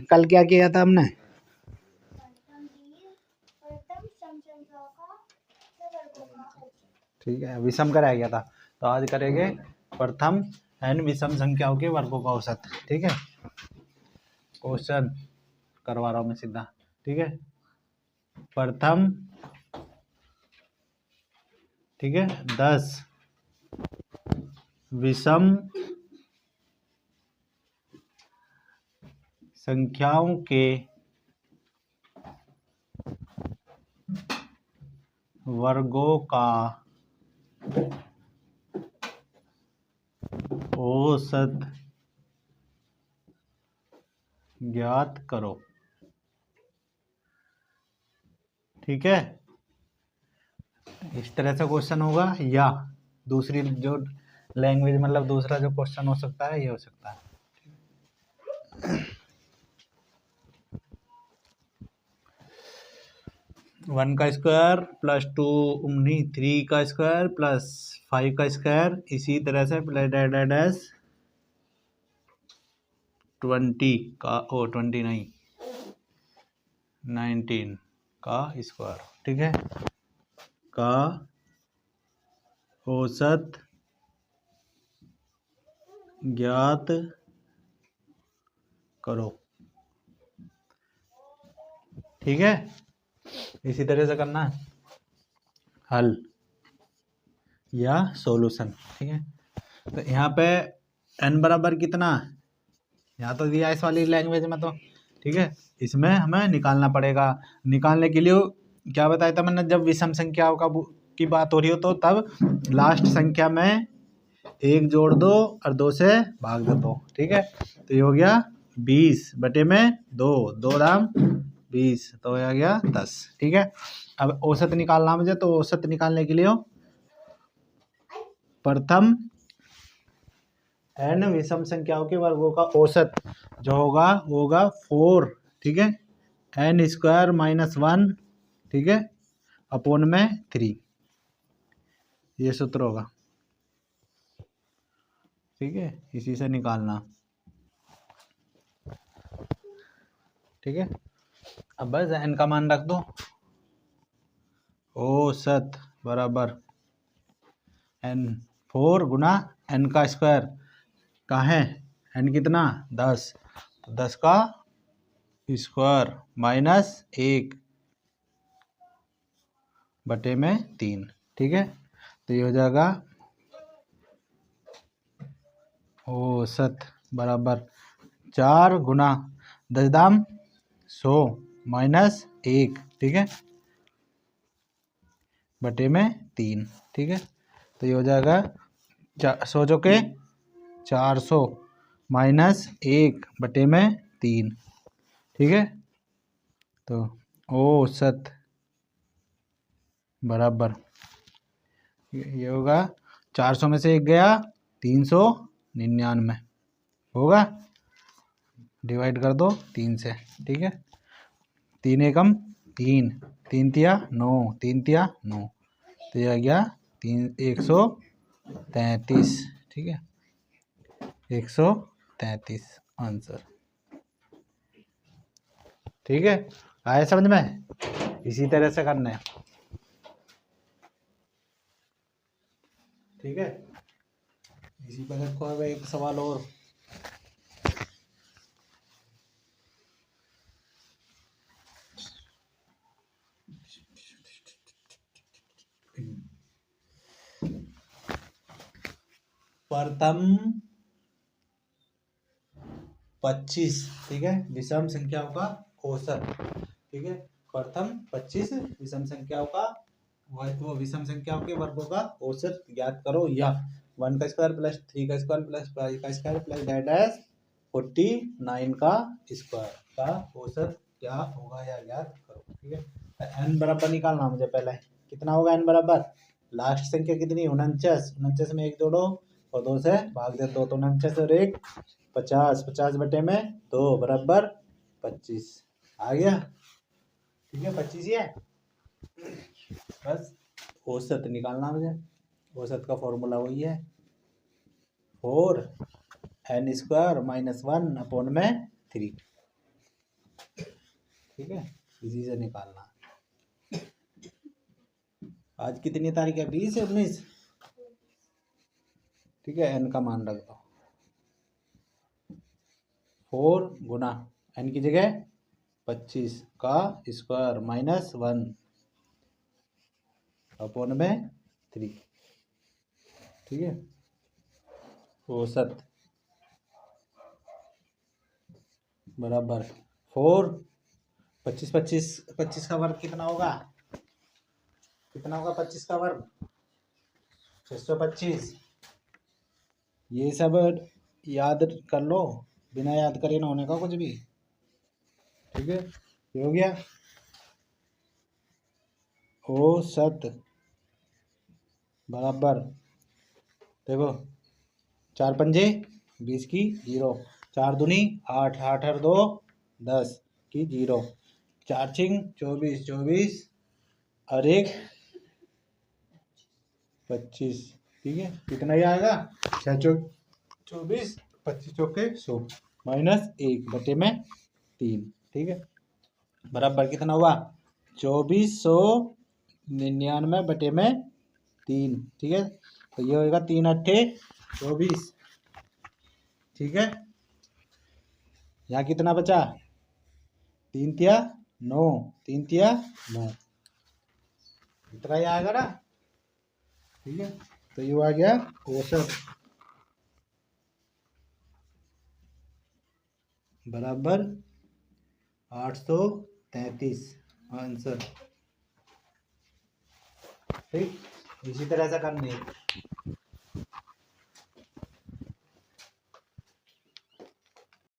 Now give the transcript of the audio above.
कल क्या किया था हमने? ठीक है, विषम कराया गया था, तो आज करेंगे प्रथम एन विषम संख्याओं के वर्गों का औसत। ठीक है, क्वेश्चन करवा रहा हूं मैं सीधा। ठीक है, प्रथम, ठीक है, 10 विषम संख्याओं के वर्गों का औसत ज्ञात करो। ठीक है, इस तरह से क्वेश्चन होगा, या दूसरी जो लैंग्वेज मतलब दूसरा जो क्वेश्चन हो सकता है ये हो सकता है। 1 का स्क्वायर प्लस 2 नहीं 3 का स्क्वायर प्लस 5 का स्क्वायर, इसी तरह से प्लस डैश 20 का 20 नहीं 19 का स्क्वायर। ठीक है, का औसत ज्ञात करो। ठीक है, इसी तरह से करना है हल या सॉल्यूशन। ठीक है, तो यहाँ पे n बराबर कितना, यहाँ तो दिया इस वाली लैंग्वेज में तो। ठीक है, इसमें हमें निकालना पड़ेगा। निकालने के लिए क्या बताया था मैंने, जब विषम संख्याओं की बात हो रही हो तो तब लास्ट संख्या में 1 जोड़ दो और 2 से भाग दो। ठीक है, तो ये हो गया 20 बटे में 2, 2 दाम 20, तो आ गया 10। ठीक है, अब औसत निकालना मुझे, तो औसत निकालने के लिए प्रथम n विषम संख्याओं के वर्गों का औसत जो होगा वो होगा 4। ठीक है, n स्क्वायर माइनस 1, ठीक है, अपोन में 3, ये सूत्र होगा। ठीक है, इसी से निकालना। ठीक है, अब बस n का मान रख दो, औसत बराबर n 4 गुना n का स्क्वायर, कहाँ है n कितना 10, तो 10 का स्क्वायर माइनस 1 बटे में 3। ठीक है, तो ये हो जाएगा औसत बराबर 4 गुना 10 दाम 100 माइनस 1, ठीक है, बटे में 3। ठीक है, तो ये हो जाएगा 100 जो के 400 माइनस 1 बटे में 3। ठीक है, तो औसत बराबर ये होगा 400 में से 1 गया 399 होगा, डिवाइड कर दो 3 से। ठीक है, 3 एकम 3, 3 तिया 9, 3 तिया 9, तो यह आ गया 133। ठीक है, 133 आंसर। ठीक है, आया समझ में? इसी तरह से करना है। ठीक है, इसी पर रखो एक सवाल और। प्रथम 25, ठीक है, विषम संख्याओं का औसत। ठीक है, प्रथम 25 विषम संख्याओं का वो विषम संख्याओं के वर्गों का औसत ज्ञात करो, या 1 का स्क्वायर प्लस 3 का स्क्वायर प्लस 5 का स्क्वायर प्लस डैश 49 का स्क्वायर का औसत क्या होगा या ज्ञात करो। ठीक है, n बराबर निकालना मुझे पहले, कितना होगा n बराबर, लास्ट संख्या कितनी 49, 49 में 1 जोड़ो और 2 से भाग दे दो, तो 49 और 1 50, 50 बटे में 2 बराबर 25 आ गया। ठीक है, 25 ही है। बस औसत निकालना मुझे, औसत का फॉर्मूला वही है 4 n स्क्वायर माइनस 1 अपॉन में 3। ठीक है, इसी से निकालना। आज कितनी तारीख है? 20 या 19? ठीक है, n का मान रख दो। 4 गुना n की जगह 25 का स्क्वायर -1 अपॉन में 3। ठीक है, औसत बराबर 4 25 का वर्ग कितना होगा? 25 का वर्ग 625। ये सब याद कर लो, बिना याद करे ना होने का कुछ भी। ठीक है, ये हो गया औसत बराबर, देखो 4 पंजे 20 की 0, 4 दूनी 8, 8 और 2 10 की 0, 4 छिंग 24, 24 और 1 25। ठीक है, कितना ही आएगा? 6 चौक 24, 25 चौके 100 -1 बटे में 3। ठीक है, बराबर कितना हुआ? 2499 बटे में 3। ठीक है, तो ये होगा 3 अट्ठे 24। ठीक है, यहाँ कितना बचा? 3 तिया 9, 3 तिया 9, इतना ही आएगा ना। ठीक है, तो ये आ गया औसत बराबर 833 आंसर। ठीक, इसी तरह से करनी है।